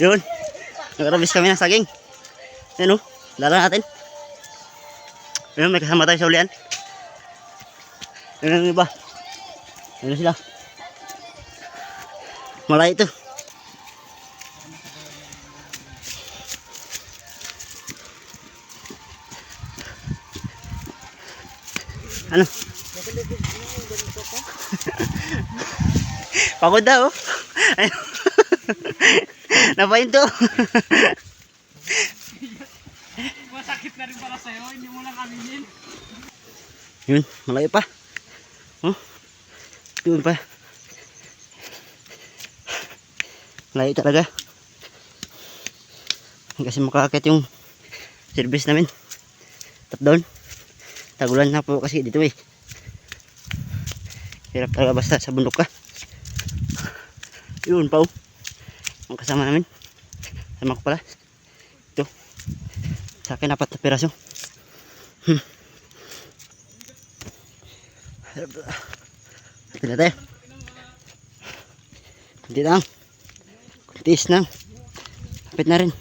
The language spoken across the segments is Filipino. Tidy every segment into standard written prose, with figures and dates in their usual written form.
Yun. Nag-harvest kami ng saging. Yan o. Dala natin. Ayun, may kasama tayo sa ulian. Ayun ang iba. Ayun sila. Malay ito. Ano? Pagod daw. Napahinto. Masakit na rin para sa'yo, hindi mo lang aminin. Yun, malayo pa. Oh, yun pa. Malayo talaga. Kasi makakakit yung service namin. Top down. Tagulan na po kasi dito eh. Hirap talaga basta sa bundok ka. Yun pa oh. Ang kasama namin. Sama ko pala. Ito. Sa akin 4 na piraso. Ito na tayo. Kunti lang. Kuntis lang. Kapit na rin.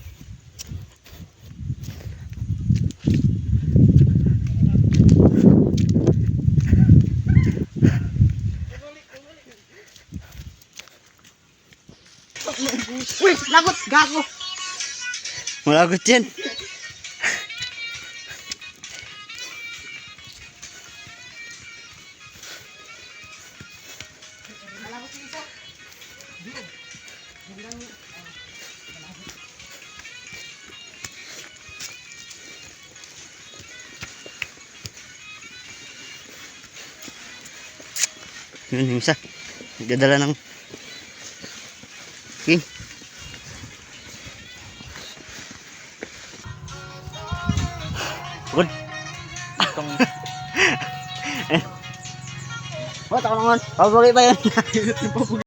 Uy, lagot, gago. Malagot yan. Yun yung isa. Nagdadala ng king. Good. What ako naman? Pabagay pa yan.